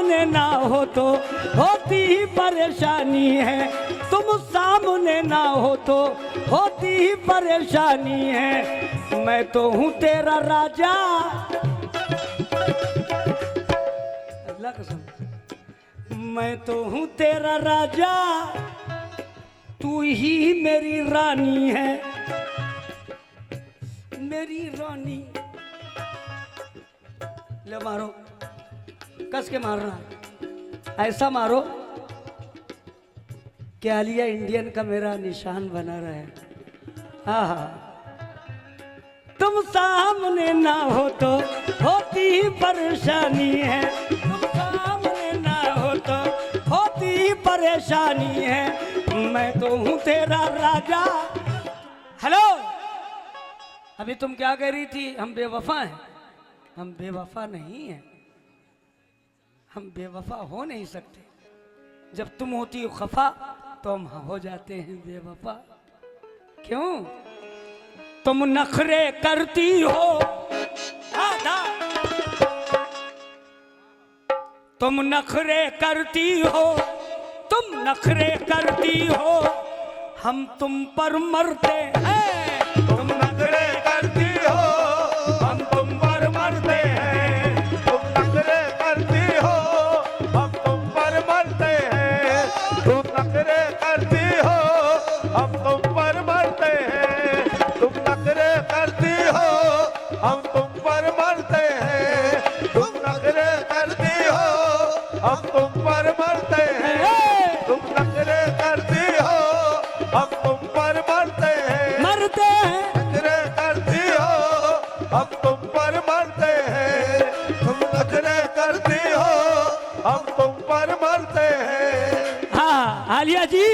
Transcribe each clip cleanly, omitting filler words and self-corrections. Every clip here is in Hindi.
सामने ना हो तो होती ही परेशानी है, तुम सामने ना हो तो होती ही परेशानी है। मैं तो हूँ तेरा राजा, अल्लाह कसम, मैं तो हूँ तेरा राजा, तू ही मेरी रानी है, मेरी रानी। ले मारो, कस के मारना, ऐसा मारो कि आलिया इंडियन का मेरा निशान बना रहे। हाँ हाँ, तुम सामने ना हो तो होती ही परेशानी है, तुम सामने ना हो तो होती ही परेशानी है। मैं तो हूँ तेरा राजा। हेलो, अभी तुम क्या कह रही थी? हम बेवफा हैं। हम बेवफा नहीं हैं, हम बेवफा हो नहीं सकते। जब तुम होती हो खफा तो हम हो जाते हैं बेवफा। क्यों? तुम नखरे करती हो आधा, तुम नखरे करती हो, तुम नखरे करती हो, हम तुम पर मरते हैं। तुम नखरे करती हो, हम तुम पर मरते हैं। तुम नखरे करती हो, हम तुम पर मरते हैं। तुम नखरे करती हो, हम तुम पर मरते हैं। तुम नखरे करती हो, हम तुम पर मरते हैं। तुम नखरे करती हो, हम तुम पर मरते हैं। तुम नखरे करती हो, हम तुम पर मरते हैं। मरते हैं, नखरे करती हो, हम तुम पर मरते हैं। तुम नखरे करती हो, हम तुम पर मरते हैं। हाँ आलिया जी,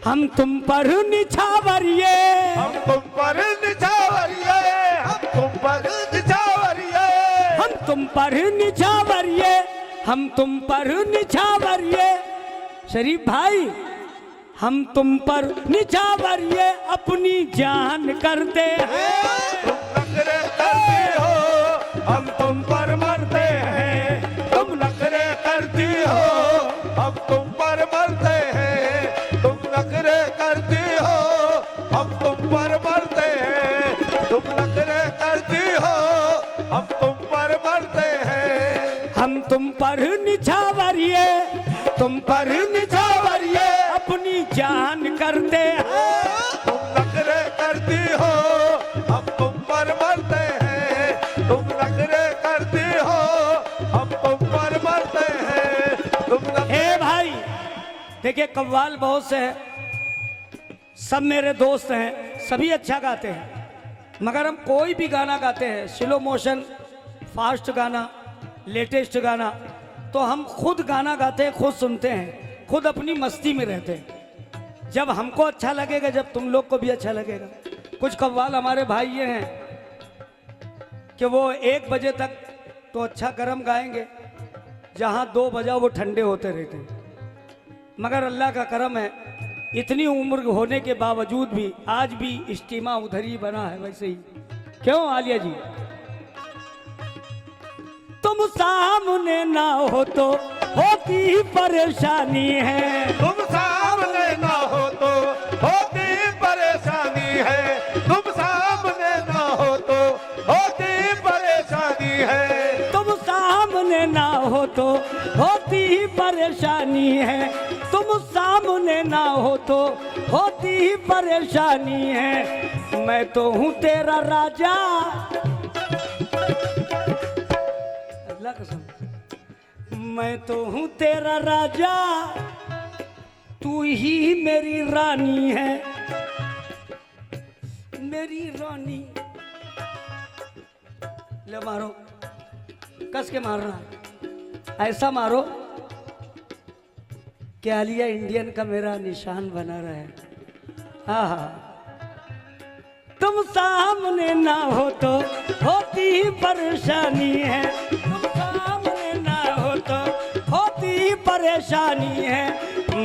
हम तुम पर निछावरिए, हम तुम पर निछावरिए, हम तुम पर निछावरिए, हम तुम पर निछावरिए, हम तुम पर निछावरिए। शरीफ भाई, हम तुम पर निछावरिए अपनी जान करते हैं। तुम नखरे करती हो, हम तुम पर मरते हैं। तुम नखरे करती हो, हम तुम पर मरते हैं। तुम नखरे करती हो, हम तुम पर मरते हैं। तुम नखरे करती हो, हम तुम पर मरते हैं। हम तुम पर निछावरिए, तुम पर निछावरिए अपनी जान करते हैं। तुम नखरे करती हो, हम तुम पर मरते हैं। तुम नखरे करती हो, हम तुम पर मरते हैं। तुम नखरे ए भाई देखिए, कव्वाल बहुत से हैं, सब मेरे दोस्त हैं, सभी अच्छा गाते हैं, मगर हम कोई भी गाना गाते हैं, स्लो मोशन, फास्ट गाना, लेटेस्ट गाना, तो हम खुद गाना गाते हैं, खुद सुनते हैं, खुद अपनी मस्ती में रहते हैं। जब हमको अच्छा लगेगा, जब तुम लोग को भी अच्छा लगेगा। कुछ कव्वाल हमारे भाई ये हैं कि वो 1 बजे तक तो अच्छा गरम गाएंगे, जहाँ 2 बजा वो ठंडे होते रहते हैं। मगर अल्लाह का करम है, इतनी उम्र होने के बावजूद भी आज भी इज्तिमा उधर ही बना है वैसे ही। क्यों आलिया जी? तुम सामने ना हो तो होती ही परेशानी है, तुम सामने ना हो तो होती परेशानी है। तुम सामने ना हो तो होती परेशानी है। तुम सामने ना हो तो होती ही परेशानी है, तुम सामने ना हो तो होती ही परेशानी है। मैं तो हूँ तेरा राजा, अल्लाह कसम, मैं तो हूँ तेरा राजा, तू ही मेरी रानी है, मेरी रानी। ले मारो, कस के मारना, ऐसा मारो कि आलिया इंडियन का मेरा निशान बना रहे। हाँ हाँ, तुम सामने ना हो तो होती ही परेशानी है, तुम सामने ना हो तो होती ही परेशानी है।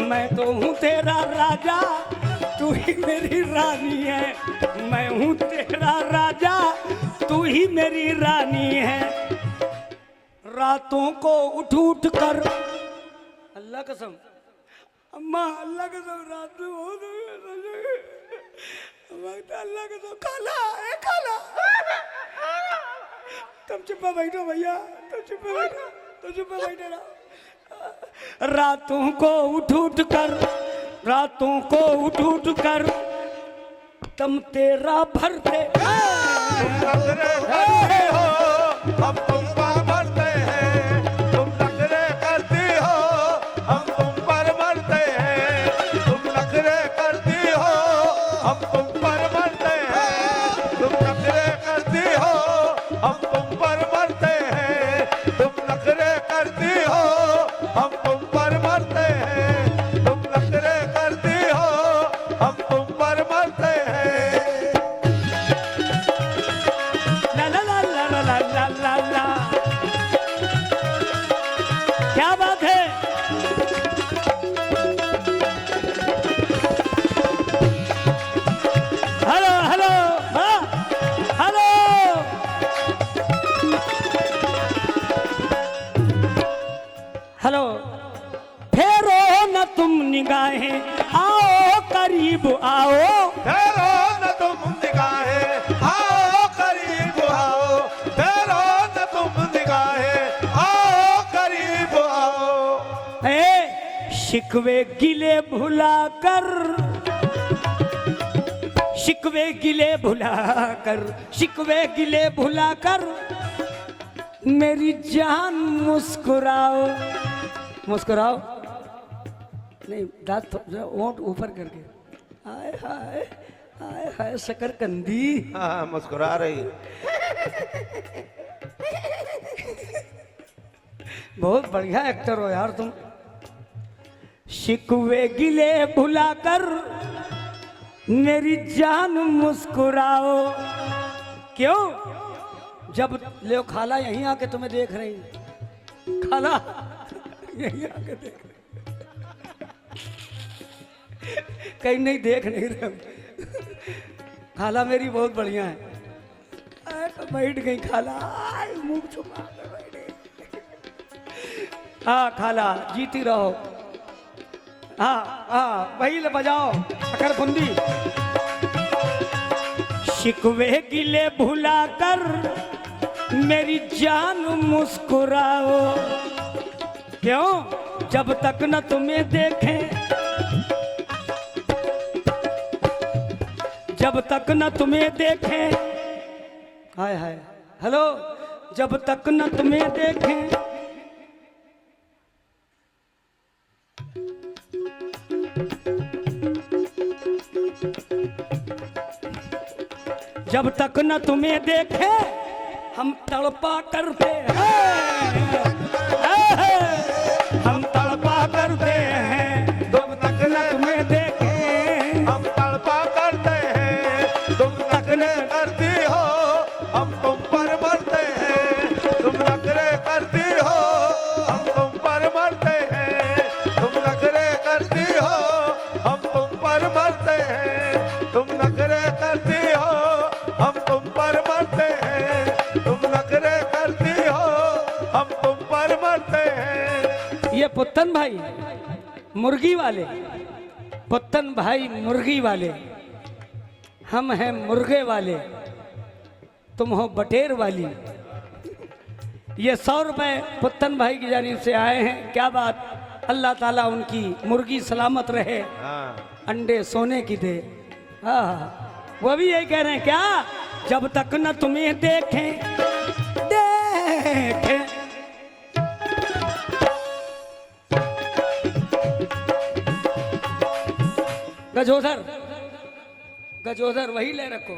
मैं तो हूँ तेरा राजा, तू ही मेरी रानी है। मैं हूँ तेरा राजा, तू ही मेरी रानी है। रातों को उठ उठ कर, अल्लाह कसम अम्मा, अल्लाह कसम रात में बहुत वक्त, अल्लाह कसम खाला है खाला। तुम चुप बैठो भैया, तुम चुप बैठो, तुम चुप बैठे रहो। रातों को उठ उठ कर, रातों को उठ उठ कर तुम तेरा भरते तुम नखरे करती हो, हम तुम पर मरते हैं। तुम नखरे करती हो, हम तुम पर मरते हैं। तुम नखरे करती हो, हम तुम पर मरते हैं। तुम नखरे करती हो, हम तुम पर मरते हैं। तुम नखरे करती हो, हम तुम पर मरते हैं। तुम नखरे करती हो, हम तुम पर मरते हैं। ला ला ला ला ला ला ला ला। क्या बात है। हेलो हेलो हाँ हेलो। हेलो फेरो न तुम निगाहें, आओ करीब आओ। ठहरो न तुम निगाहें, आओ करीब आओ। ठहरो न तुम निगाहें, आओ करीब आओ। ए शिकवे गिले भुला कर, शिकवे गिले भुला कर, शिकवे गिले भुला कर मेरी जान मुस्कुराओ। मुस्कुराओ नहीं, दांत ओंठ ऊपर करके। हाय हाय हाय हाय शकरकंदी। हाँ मुस्कुरा रही है। बहुत बढ़िया एक्टर हो यार तुम। शिकवे गिले भुला कर मेरी जान मुस्कुराओ। क्यों? जब ले खाला यहीं आके तुम्हें देख रही, खाला यहीं आके देख रही, कहीं नहीं देख नहीं रहे। खाला मेरी बहुत बढ़िया है। तो बैठ गई खाला, मुंह छुपा कर बैठ गई। हाँ खाला जीती रहो। हाँ हाँ वही ले बजाओ शकरकंदी। शिकवे गिले भुला कर मेरी जान मुस्कुराओ। क्यों? जब तक न तुम्हें देखें, जब तक न तुम्हें देखें, हाय हाय हेलो, जब तक न तुम्हें देखें जब तक न तुम्हें देखें हम तड़पा करते हैं, हम तड़पा करते हैं। तुम तक न तुम्हें देखें हम तड़पा करते हैं। तुम नखरे करती हो, हम तुम पर मरते हैं। तुम नखरे करती हो, हम तुम पर मरते हैं। तुम नखरे करती हो, हम तुम पर मरते हैं। तुम नखरे करती हो, हम तुम पर मरते हैं। तुम नखरे करती हो, हम तुम पर मरते हैं। ये पुत्तन भाई मुर्गी वाले, पुत्तन भाई मुर्गी वाले, हम हैं मुर्गे वाले, तुम हो बटेर वाली। ये 100 रुपए पुत्तन भाई की जानिब से आए हैं। क्या बात, अल्लाह ताला उनकी मुर्गी सलामत रहे, हाँ अंडे सोने की दे। हाँ वो भी यही कह रहे हैं। क्या? जब तक न तुम्हें देखें देखें गजोधर, गजोधर वही ले रखो।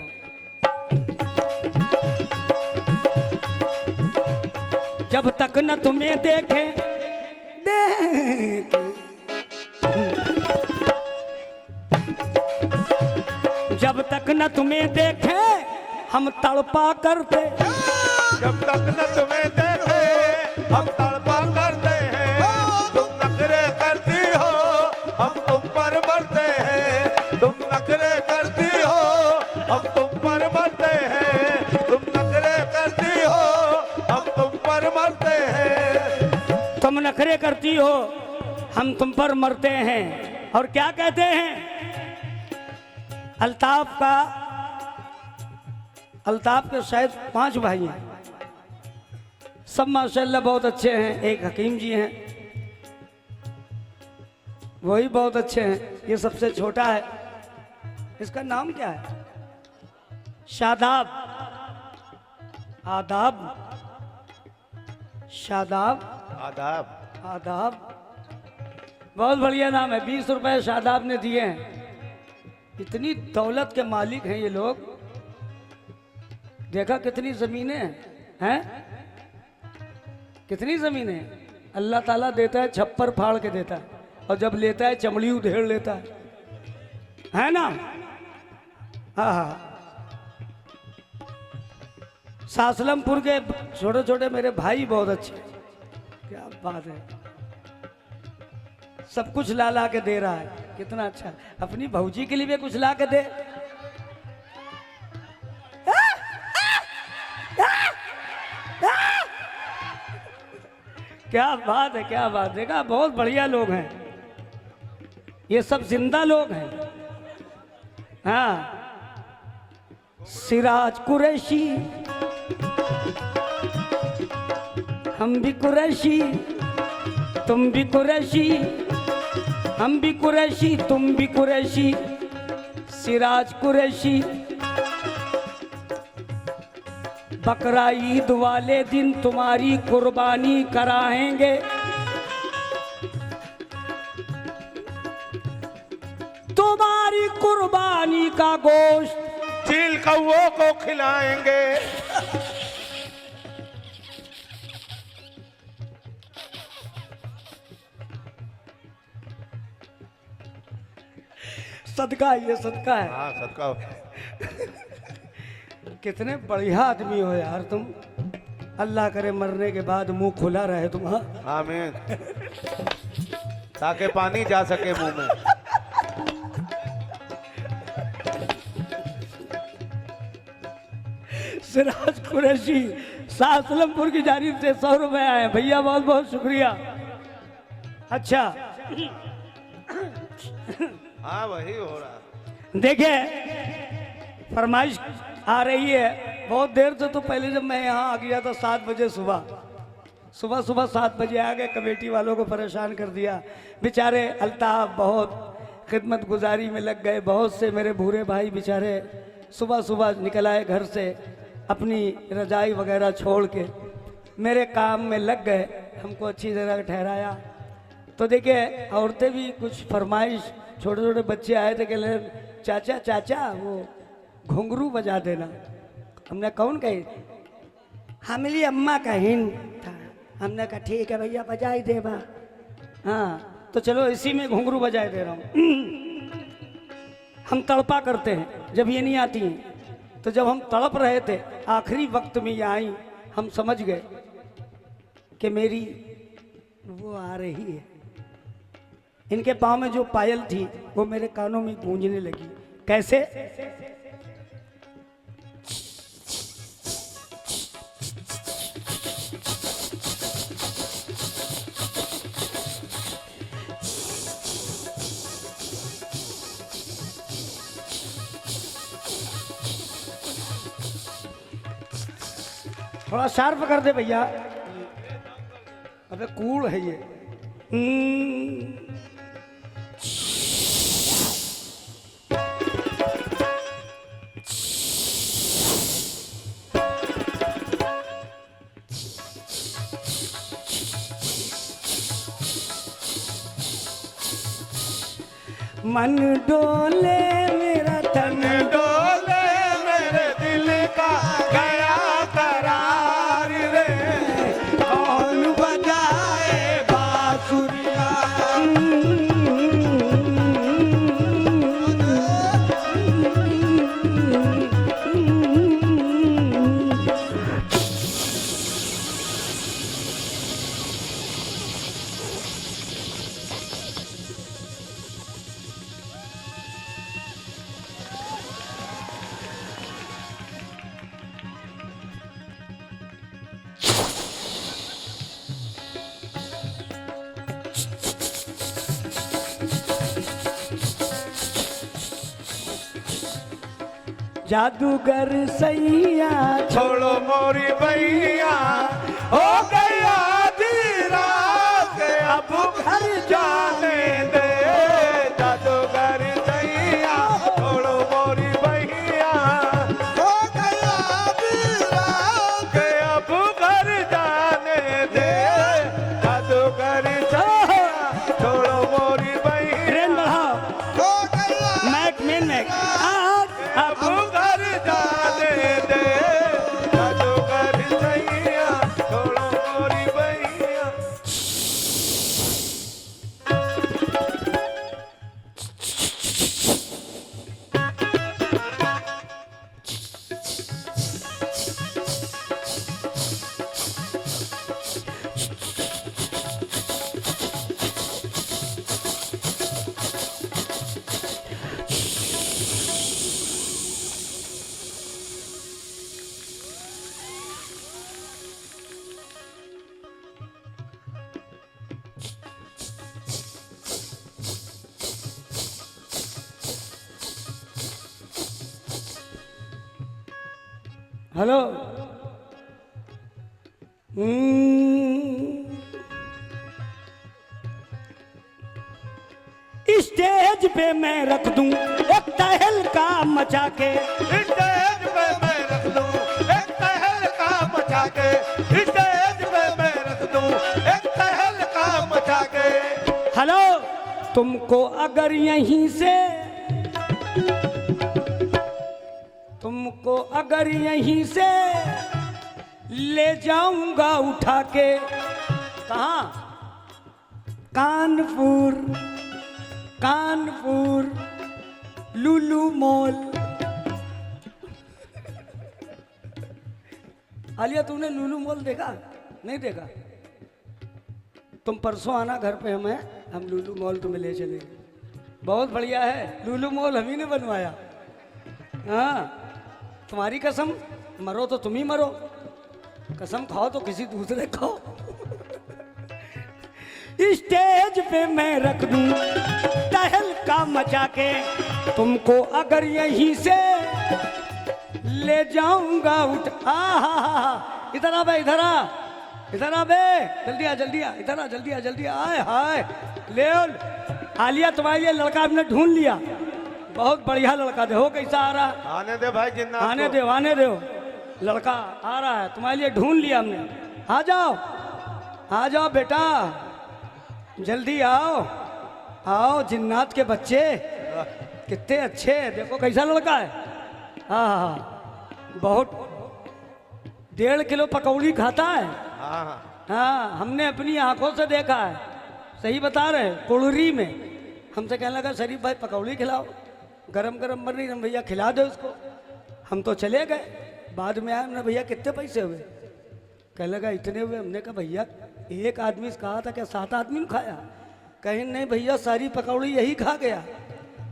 जब तक न तुम्हें देखें देखें, जब तक न तुम्हें देखें हम तड़पा करते। जब तक न तुम्हें देखे हम तड़पा करते हैं। तुम नखरे करती हो, हम तुम पर मरते हैं। तुम नखरे करती हो, हम तुम पर मरते हैं। तुम नखरे करती हो, हम तुम पर मरते हैं। तुम नखरे करती हो, हम तुम पर मरते हैं। और क्या कहते हैं? अल्ताफ के शायद 5 भाई हैं, सब माशाल्लाह बहुत अच्छे हैं। एक हकीम जी हैं, वही बहुत अच्छे हैं। ये सबसे छोटा है, इसका नाम क्या है? शादाब, आदाब, शादाब, आदाब। आदाब, बहुत बढ़िया नाम है। 20 रुपए शादाब ने दिए हैं। इतनी दौलत के मालिक हैं ये लोग। देखा कितनी जमीनें हैं? कितनी जमीनें हैं? अल्लाह ताला देता है, छप्पर फाड़ के देता है, और जब लेता है चमड़ी उधेड़ लेता है ना? हाँ हाँ। सासलमपुर के छोटे छोटे मेरे भाई बहुत अच्छे, क्या बात है। सब कुछ ला ला के दे रहा है, कितना अच्छा। अपनी भौजी के लिए भी कुछ ला के दे। क्या बात है, क्या बात। देखा, बहुत बढ़िया लोग हैं ये, सब जिंदा लोग हैं। हाँ, सिराज कुरैशी, हम भी कुरैशी, तुम भी कुरैशी, हम भी कुरैशी, तुम भी कुरैशी, सिराज कुरैशी। बकरा ईद वाले दिन तुम्हारी कुर्बानी कराएंगे, तुम्हारी कुर्बानी का गोश्त चील कौओं को खिलाएंगे। सदका है, ये सदका है। हाँ, सदका। कितने बढ़िया आदमी हो यार तुम। अल्लाह करे मरने के बाद मुंह खुला रहे तुम। हाँ, आमीन, ताकि पानी जा सके मुंह में। सिराज कुरैशी सासलमपुर की जानिब से 100 रुपए आए भैया, बहुत बहुत शुक्रिया। अच्छा, हाँ वही हो रहा। देखिए, फरमाइश आ रही है बहुत देर से। तो पहले जब मैं यहाँ आ गया था 7 बजे सुबह 7 बजे आ गए, कमेटी वालों को परेशान कर दिया। बेचारे अल्ताफ बहुत खिदमत गुजारी में लग गए। बहुत से मेरे बूढ़े भाई बेचारे सुबह निकल आए घर से, अपनी रजाई वगैरह छोड़ के मेरे काम में लग गए, हमको अच्छी जगह ठहराया। तो देखिए, औरतें भी कुछ फरमाइश, छोटे छोटे बच्चे आए थे, कह चाचा वो घुंघरू बजा देना। हमने कौन कही? हमारी अम्मा का हिंद था। हमने कहा ठीक है भैया, बजाई देवा। हाँ, तो चलो इसी में घुंघरू बजाए दे रहा हूँ। हम तड़पा करते हैं जब ये नहीं आती हैं। तो जब हम तड़प रहे थे, आखिरी वक्त में ये आई, हम समझ गए कि मेरी वो आ रही है। इनके पाँव में जो पायल थी वो मेरे कानों में गूंजने लगी। कैसे? थोड़ा शार्प कर दे भैया। अबे कूल है ये। मन डोले मेरा तन डोले मेरे दिल का गया करार रे, कौन बजाए बांसुरिया। जादूगर सैया छोड़ो मोरी भैया, हो गया धीरा के अब घर जाने दे। जादूगर सैया छोड़ो मोरी भैया, हो गया धीरा के अब घर जाने दे। जादूगर सैया छोड़ो मोरी भैया, ट्रेन बढ़ाओ, हो गया मैक मेन मैक अब घर जाने दे। जादूगर सैया छोड़ो मोरी भैया। हेलो। स्टेज पे मैं रख दूं एक तहलका मचा के, स्टेज पे मैं रख दूं एक तहलका मचा के। स्टेज पे मैं रख दूं एक तहलका मचा के। हेलो। तुमको अगर यहीं से, तुमको अगर यहीं से ले जाऊंगा उठा के, कहाँ? कानपुर, कानपुर लुलु मॉल। आलिया तुमने लुलु मॉल देखा? नहीं देखा? तुम परसों आना घर पे, हम लुलु मॉल तुम्हें ले चलेंगे। बहुत बढ़िया है लुलु मॉल, हम ही ने बनवाया। हाँ, तुम्हारी कसम, मरो तो तुम ही मरो, कसम खाओ तो किसी दूसरे खाओ। स्टेज पे मैं रख दूं तहलका मचा के, तुमको अगर यहीं से ले जाऊंगा उठ। इधर आ बे, इधर आ, इधर आ बे, जल्दी आ, जल्दी आ, इधर आ, जल्दी आ, जल्दी आ। आए हाय ले आलिया, तुम्हारे लिए लड़का हमने ढूंढ लिया, बहुत बढ़िया लड़का। देखो कैसा आ रहा है। आने दे भाई जिन्ना, आने दो, आने दो, लड़का आ रहा है, तुम्हारे लिए ढूंढ लिया हमने। आ जाओ, आ जाओ बेटा, जल्दी आओ, आओ जिन्नात के बच्चे, कितने अच्छे, देखो कैसा लड़का है। हाँ, बहुत 1.5 किलो पकौड़ी खाता है। हाँ, हमने अपनी आंखों से देखा है, सही बता रहे, कुड़री में। हमसे कहने लगा शरीफ भाई पकौड़ी खिलाओ, गरम गरम बन रही, हम भैया खिला दो उसको। हम तो चले गए, बाद में आए, हमने भैया कितने पैसे हुए? कहने लगा इतने हुए। हमने कहा भैया एक आदमी से कहा था क्या 7 आदमी ने खाया? कहीं नहीं भैया, सारी पकौड़ी यही खा गया,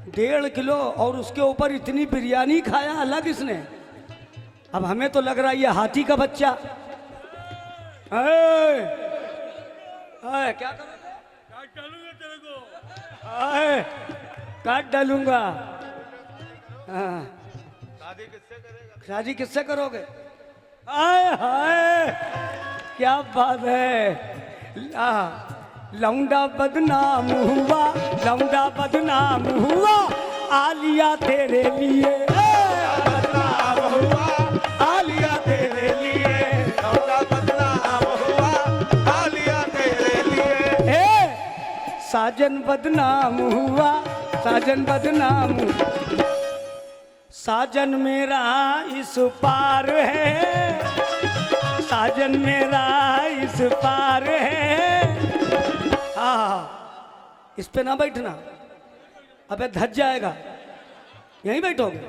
1.5 किलो, और उसके ऊपर इतनी बिरयानी खाया अलग इसने। अब हमें तो लग रहा है ये हाथी का बच्चा। क्या करोगे? काट डालूंगा तेरे को, काट डालूंगा। हाँ, शादी किससे करेगा? शादी किससे करोगे? आए हाय क्या बात है। लौंडा बदनाम हुआ, लौंडा बदनाम हुआ, आलिया तेरे लिए बदनाम हुआ, आलिया तेरे लिए। लौंडा बदनाम हुआ, आलिया तेरे लिए। साजन बदनाम हुआ, साजन बदनाम, साजन मेरा इस पार है, साजन मेरा इस पार है। इस पे ना बैठना, अबे धज जाएगा, यहीं बैठोगे?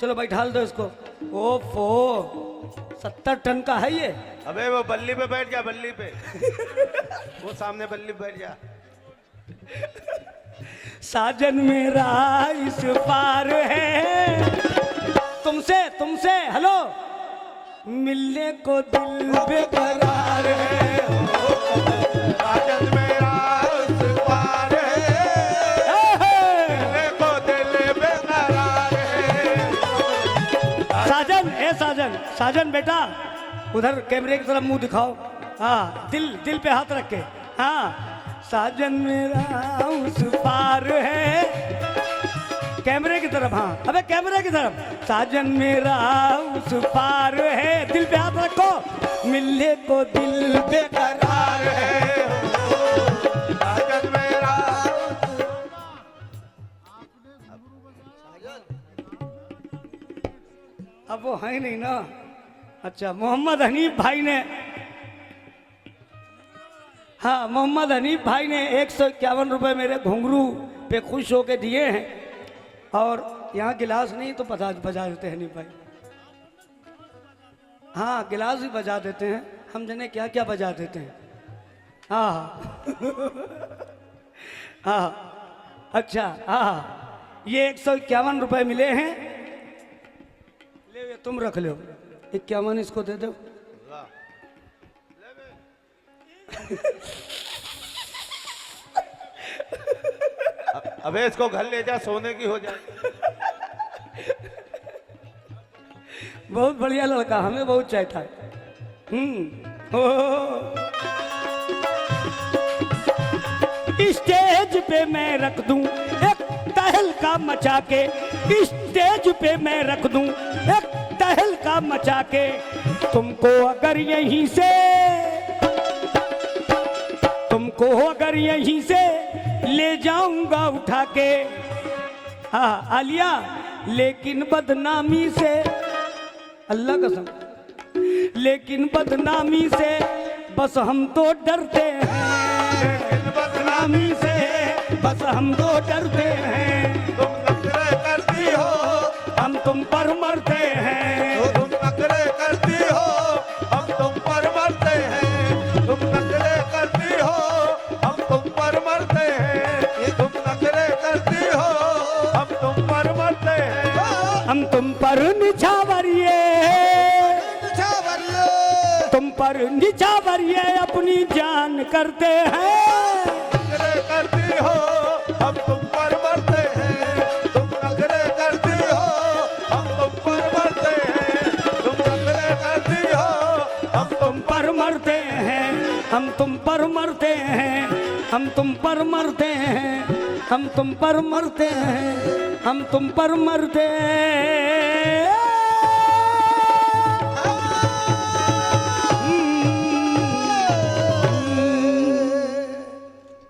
चलो बैठाल दो इसको। ओफो 70 टन का है ये। अबे वो बल्ली पे बैठ जा, बल्ली पे वो सामने बल्ली पे बैठ जा। साजन मेरा इस पार है, तुमसे तुमसे हेलो मिलने को दिल बेकरार है। साजन मेरा इस पार है, मिलने को दिल बेकरार है। साजन बेटा उधर कैमरे की तरफ मुंह दिखाओ। हाँ, दिल दिल पे हाथ रख के। हाँ, साजन मेरा उस पार है, कैमरे की तरफ। हाँ, अबे कैमरे की तरफ। साजन मेरा उस पार है, दिल पे हाथ रखो, मिलने को दिल बेकरार है। साजन मेरा अब वो है नहीं ना। अच्छा, मोहम्मद हनीफ भाई ने, हाँ मोहम्मद हनीफ भाई ने 151 रुपये मेरे घुंघरू पे खुश होके दिए हैं। और यहाँ गिलास नहीं तो बजा देते हैं हनीफ भाई। हाँ, गिलास भी बजा देते हैं, हम जने क्या क्या बजा देते हैं। हाँ हाँ, अच्छा हाँ, ये 151 रुपये मिले हैं। ले तुम रख लो, 51 इसको दे दो। अबे इसको घर ले जा, सोने की हो जाए। बहुत बढ़िया लड़का, हमें बहुत चाहता है। स्टेज पे मैं रख दूं एक तहलका मचा के, स्टेज पे मैं रख दूं एक तहलका मचा के, तुमको अगर यहीं से, तुमको अगर यहीं से ले जाऊंगा उठा के। हाँ आलिया, लेकिन बदनामी से, अल्लाह कसम, लेकिन बदनामी से बस हम तो डरते हैं, बदनामी से बस हम तो डरते हैं। तुम नखरे करती हो, हम तुम पर मरते हैं, तुम नखरे करती हो, हम तुम पर मरते हैं। तुम नखरे करती हो, हम तुम पर मरते हैं। तुम नखरे करती हो, हम तुम पर मरते हैं। हम तुम पर निछावरिए, तुम पर निछावरिए अपनी जान करते हैं। नखरे करती हो, हम तुम पर मरते हैं। तुम नखरे करती हो, हम तुम पर मरते हैं। तुम नखरे करती हो, हम तुम पर मरते हैं, हम तुम पर मरते हैं, हम तुम पर मरते हैं, हम तुम पर मरते हैं, हम तुम पर मरते हैं।